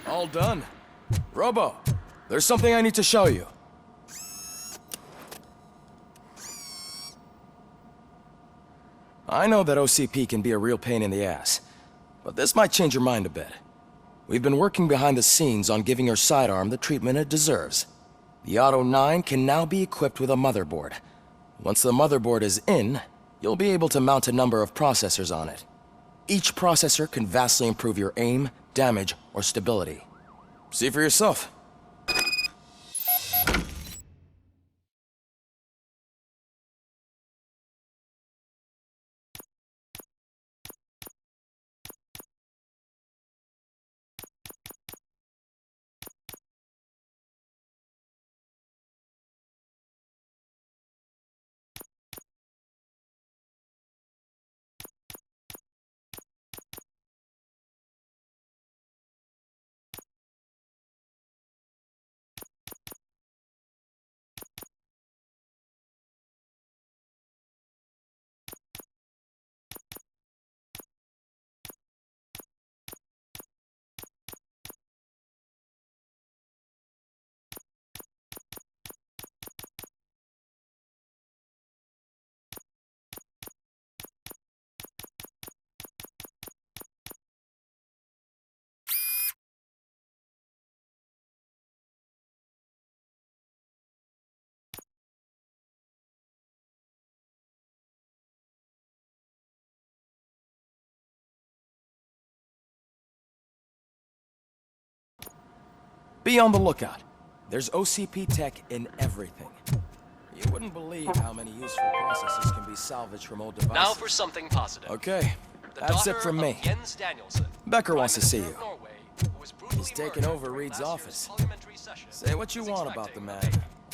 All done. Robo, there's something I need to show you. I know that OCP can be a real pain in the ass, but this might change your mind a bit. We've been working behind the scenes on giving your sidearm the treatment it deserves. The Auto 9 can now be equipped with a motherboard. Once the motherboard is in, you'll be able to mount a number of processors on it. Each processor can vastly improve your aim, damage, or stability. See for yourself. Be on the lookout. There's OCP tech in everything. You wouldn't believe how many useful processes can be salvaged from old devices. Now for something positive. Okay, that's it from me. Becker wants to see you. He's taken over Reed's office. Say what you want about the man.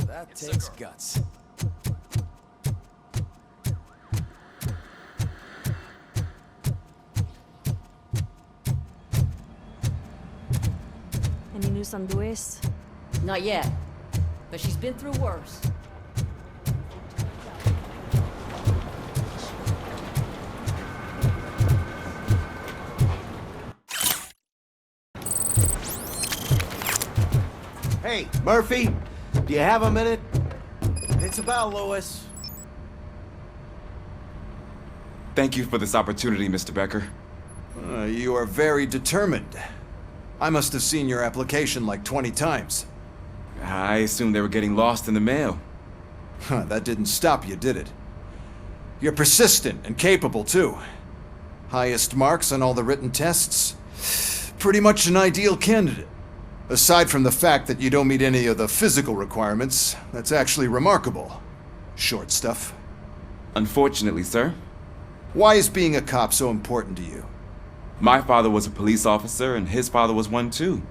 That takes guts. Any news on Luis? Not yet, but she's been through worse. Hey, Murphy, do you have a minute? It's about Lewis. Thank you for this opportunity, Mr. Becker. You are very determined. I must have seen your application like 20 times. I assumed they were getting lost in the mail. That didn't stop you, did it? You're persistent and capable, too. Highest marks on all the written tests. Pretty much an ideal candidate. Aside from the fact that you don't meet any of the physical requirements, that's actually remarkable. Short stuff. Unfortunately, sir. Why is being a cop so important to you? My father was a police officer, and his father was one too.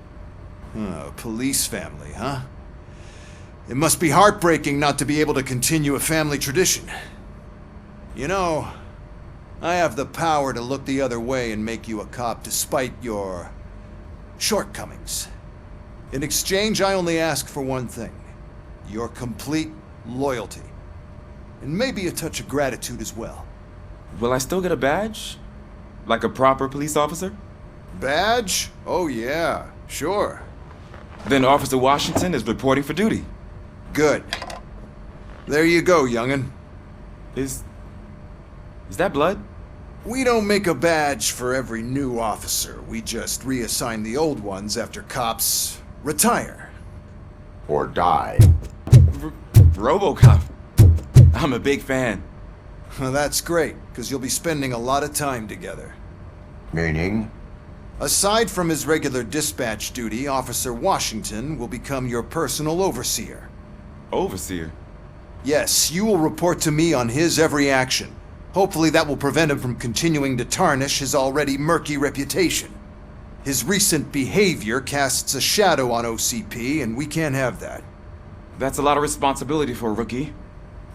Oh, police family, huh? It must be heartbreaking not to be able to continue a family tradition. You know, I have the power to look the other way and make you a cop despite your shortcomings. In exchange, I only ask for one thing. Your complete loyalty. And maybe a touch of gratitude as well. Will I still get a badge? Like a proper police officer? Badge? Oh yeah, sure. Then Officer Washington is reporting for duty. Good. There you go, young'un. Is that blood? We don't make a badge for every new officer. We just reassign the old ones after cops retire. Or die. Robocop. I'm a big fan. Well, that's great, because you'll be spending a lot of time together. Meaning? Aside from his regular dispatch duty, Officer Washington will become your personal overseer. Overseer? Yes, you will report to me on his every action. Hopefully that will prevent him from continuing to tarnish his already murky reputation. His recent behavior casts a shadow on OCP, and we can't have that. That's a lot of responsibility for a rookie.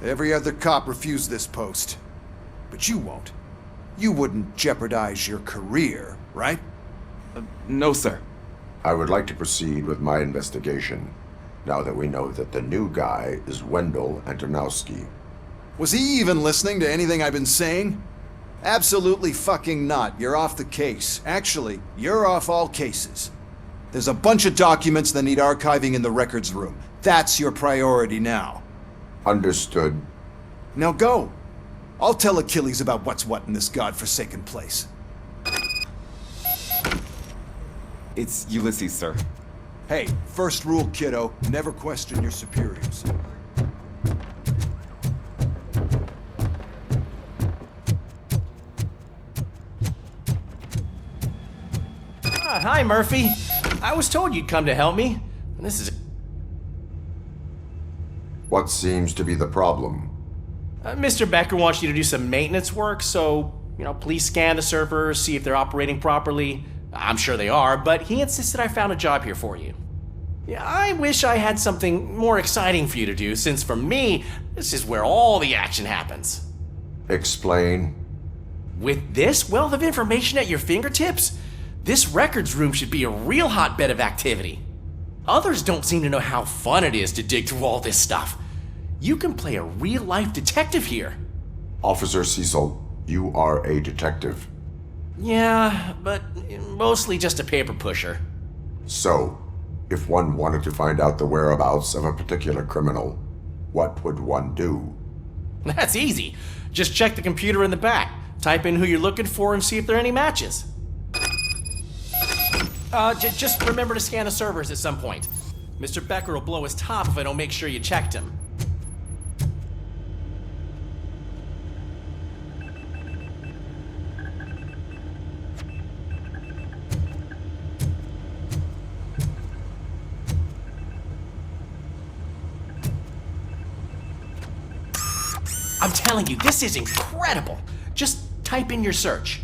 Every other cop refused this post. But you won't. You wouldn't jeopardize your career, right? No, sir. I would like to proceed with my investigation, now that we know that the new guy is Wendell Antonowski. Was he even listening to anything I've been saying? Absolutely fucking not. You're off the case. Actually, you're off all cases. There's a bunch of documents that need archiving in the records room. That's your priority now. Understood. Now go. I'll tell Achilles about what's what in this godforsaken place. It's Ulysses, sir. Hey, first rule, kiddo, never question your superiors. Hi, Murphy. I was told you'd come to help me. This is... What seems to be the problem? Mr. Becker wants you to do some maintenance work, so, please scan the servers, see if they're operating properly. I'm sure they are, but he insisted I found a job here for you. Yeah, I wish I had something more exciting for you to do, since for me, this is where all the action happens. Explain. With this wealth of information at your fingertips, this records room should be a real hotbed of activity. Others don't seem to know how fun it is to dig through all this stuff. You can play a real-life detective here. Officer Cecil, you are a detective. Yeah, but mostly just a paper pusher. So, if one wanted to find out the whereabouts of a particular criminal, what would one do? That's easy. Just check the computer in the back, type in who you're looking for, and see if there are any matches. Just remember to scan the servers at some point. Mr. Becker will blow his top if I don't make sure you checked him. I'm telling you, this is incredible. Just type in your search.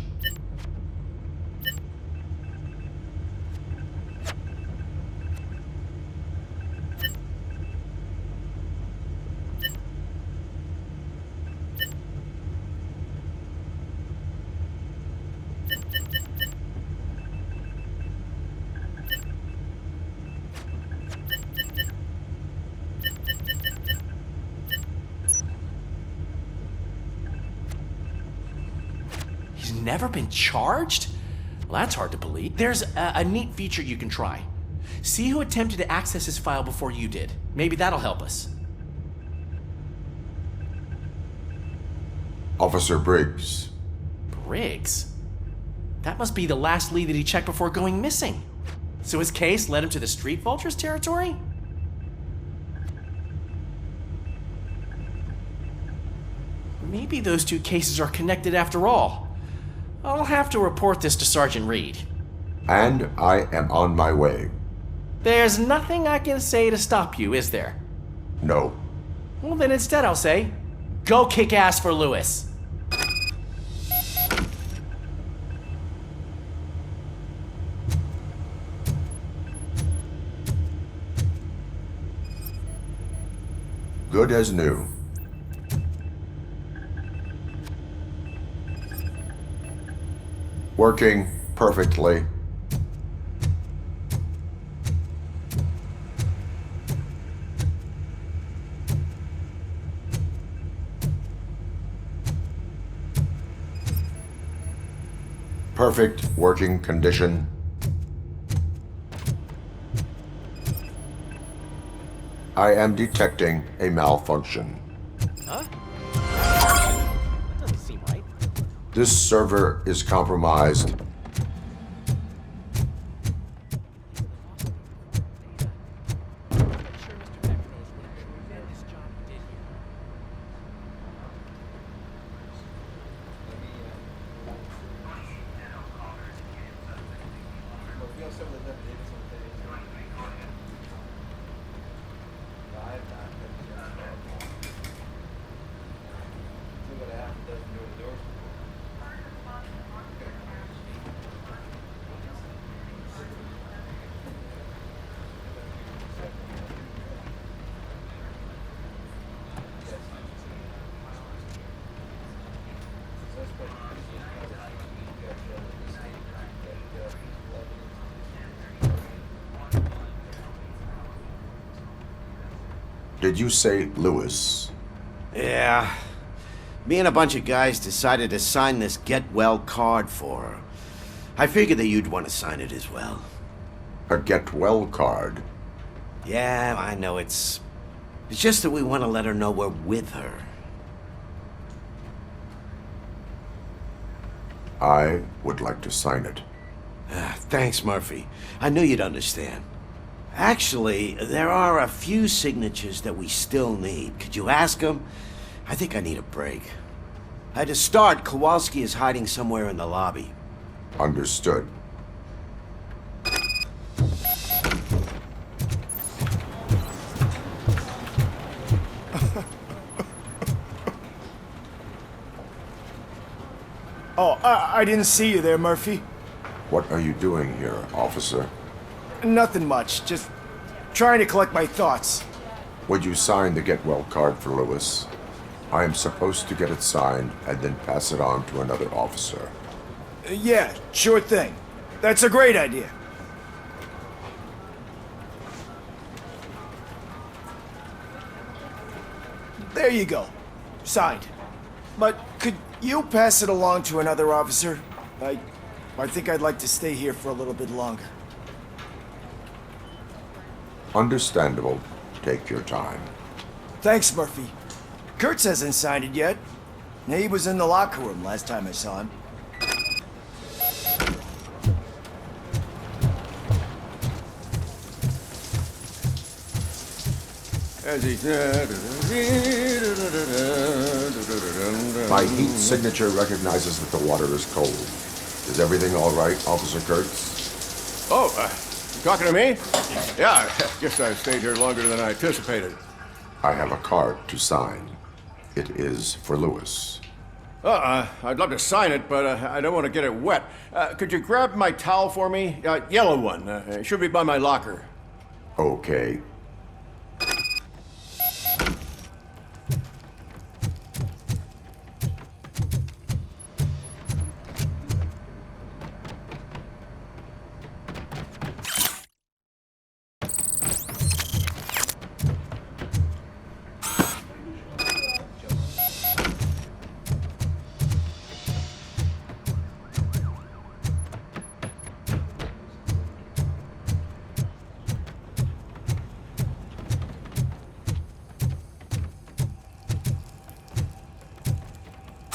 Never been charged? Well, that's hard to believe. There's a neat feature you can try. See who attempted to access his file before you did. Maybe that'll help us. Officer Briggs. Briggs? That must be the last lead that he checked before going missing. So his case led him to the Street Vultures territory? Maybe those two cases are connected after all. I'll have to report this to Sergeant Reed. And I am on my way. There's nothing I can say to stop you, is there? No. Well, then instead I'll say, go kick ass for Lewis. Good as new. Working perfectly. Perfect working condition. I am detecting a malfunction. Huh? That doesn't seem right. This server is compromised. Did you say Lewis? Yeah. Me and a bunch of guys decided to sign this get well card for her. I figured that you'd want to sign it as well. A get well card. Yeah, I know it's just that we want to let her know we're with her. I would like to sign it. Thanks, Murphy. I knew you'd understand. Actually, there are a few signatures that we still need. Could you ask them? I think I need a break. To start, Kowalski is hiding somewhere in the lobby. Understood. Oh, I didn't see you there, Murphy. What are you doing here, officer? Nothing much, just trying to collect my thoughts. Would you sign the get well card for Lewis? I am supposed to get it signed and then pass it on to another officer. Yeah, sure thing. That's a great idea. There you go. Signed. But could you pass it along to another officer? I think I'd like to stay here for a little bit longer. Understandable. Take your time. Thanks, Murphy. Kurtz hasn't signed it yet. He was in the locker room last time I saw him. My heat signature recognizes that the water is cold. Is everything all right, Officer Kurtz? Oh, you talking to me? Yeah, guess I stayed here longer than I anticipated. I have a card to sign. It is for Lewis. I'd love to sign it, but I don't want to get it wet. Could you grab my towel for me? Yellow one. It should be by my locker. Okay.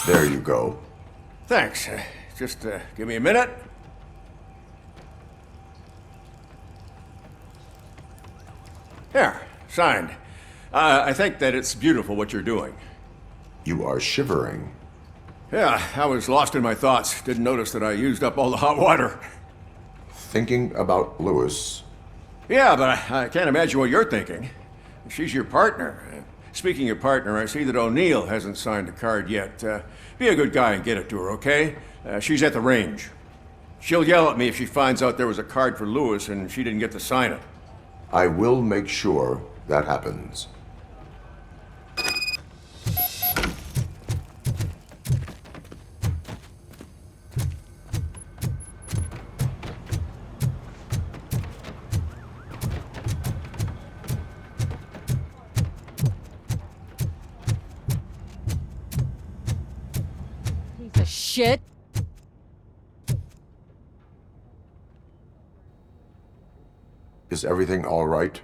There you go. Thanks. Just give me a minute. There, signed. I think that it's beautiful what you're doing. You are shivering. Yeah, I was lost in my thoughts. Didn't notice that I used up all the hot water. Thinking about Lewis. Yeah, but I can't imagine what you're thinking. She's your partner. Speaking of partner, I see that O'Neill hasn't signed a card yet. Be a good guy and get it to her, okay? She's at the range. She'll yell at me if she finds out there was a card for Lewis and she didn't get to sign it. I will make sure that happens. Piece of shit. Is everything all right?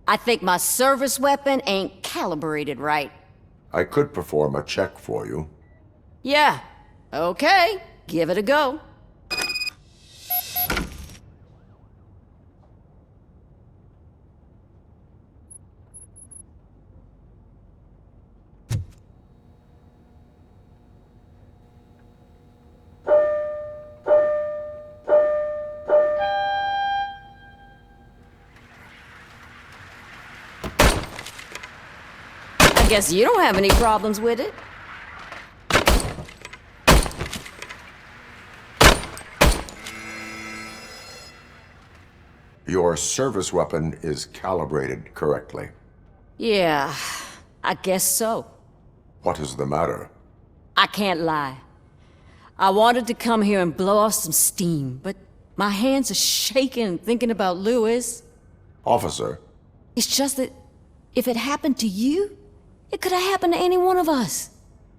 I think my service weapon ain't calibrated right. I could perform a check for you. Yeah. Okay. Give it a go. I guess you don't have any problems with it. Your service weapon is calibrated correctly. Yeah, I guess so. What is the matter? I can't lie. I wanted to come here and blow off some steam, but my hands are shaking thinking about Lewis. Officer, It's just that if it happened to you, it could have happened to any one of us.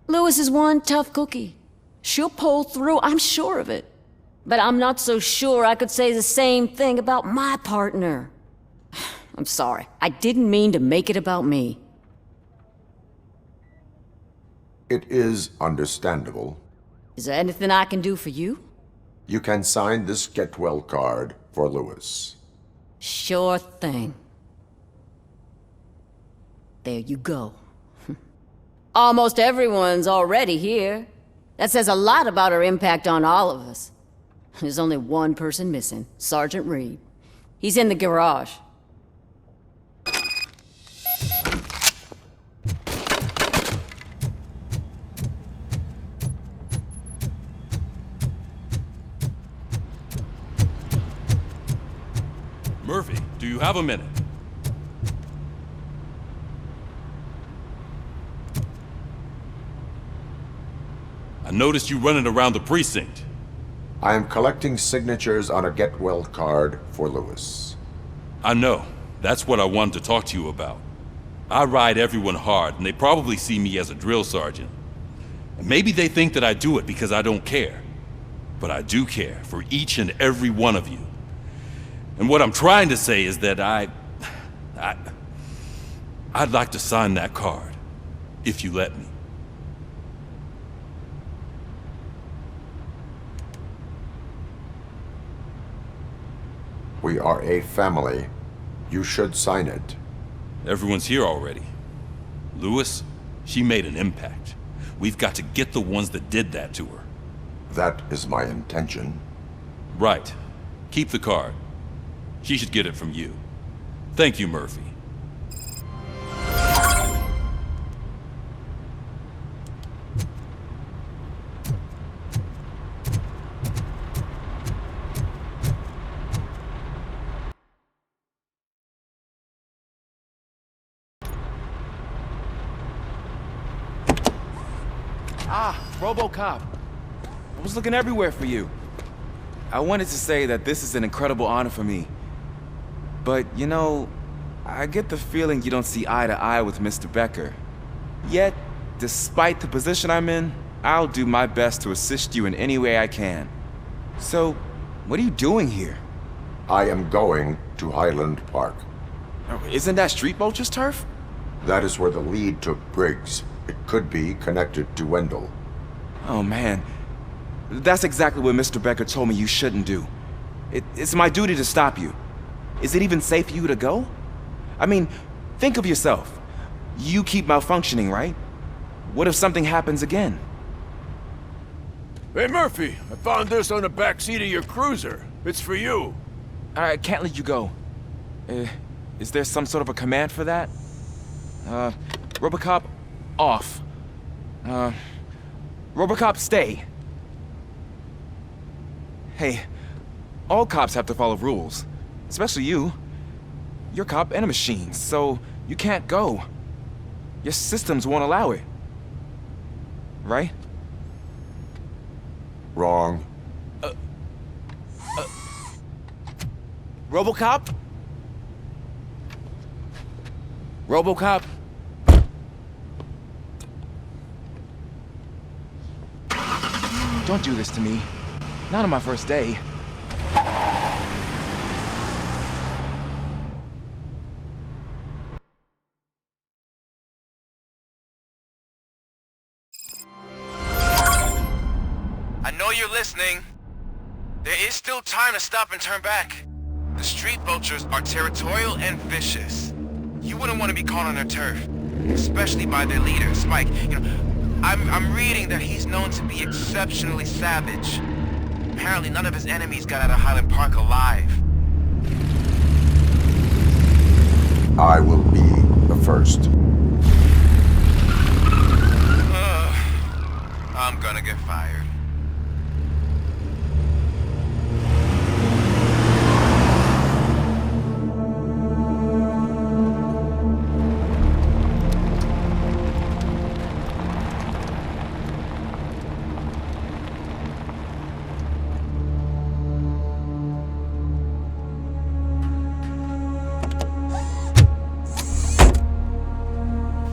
Lewis is one tough cookie. She'll pull through, I'm sure of it. But I'm not so sure I could say the same thing about my partner. I'm sorry. I didn't mean to make it about me. It is understandable. Is there anything I can do for you? You can sign this get well card for Lewis. Sure thing. There you go. Almost everyone's already here. That says a lot about her impact on all of us. There's only one person missing, Sergeant Reed. He's in the garage. Murphy, do you have a minute? I noticed you running around the precinct. I am collecting signatures on a get well card for Lewis. I know. That's what I wanted to talk to you about. I ride everyone hard, and they probably see me as a drill sergeant. And maybe they think that I do it because I don't care. But I do care for each and every one of you. And what I'm trying to say is that I'd like to sign that card, if you let me. We are a family. You should sign it. Everyone's here already. Lewis, she made an impact. We've got to get the ones that did that to her. That is my intention. Right. Keep the card. She should get it from you. Thank you, Murphy. Robocop. I was looking everywhere for you. I wanted to say that this is an incredible honor for me. But, you know, I get the feeling you don't see eye to eye with Mr. Becker. Yet, despite the position I'm in, I'll do my best to assist you in any way I can. So, what are you doing here? I am going to Highland Park. Isn't that Street Vulture's turf? That is where the lead took Briggs. It could be connected to Wendell. Oh man, that's exactly what Mr. Becker told me you shouldn't do. It's my duty to stop you. Is it even safe for you to go? I mean, think of yourself. You keep malfunctioning, right? What if something happens again? Hey, Murphy, I found this on the back seat of your cruiser. It's for you. I can't let you go. Is there some sort of a command for that? Robocop, off. Robocop, stay. Hey, all cops have to follow rules. Especially you. You're a cop and a machine, so you can't go. Your systems won't allow it. Right? Wrong. Robocop? Robocop? Don't do this to me. Not on my first day. I know you're listening. There is still time to stop and turn back. The street vultures are territorial and vicious. You wouldn't want to be caught on their turf, especially by their leader, Spike. You know, I'm reading that he's known to be exceptionally savage. Apparently none of his enemies got out of Highland Park alive. I will be the first. I'm gonna get fired.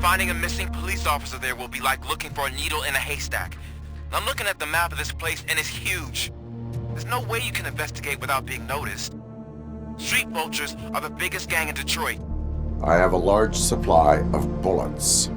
Finding a missing police officer there will be like looking for a needle in a haystack. I'm looking at the map of this place and it's huge. There's no way you can investigate without being noticed. Street vultures are the biggest gang in Detroit. I have a large supply of bullets.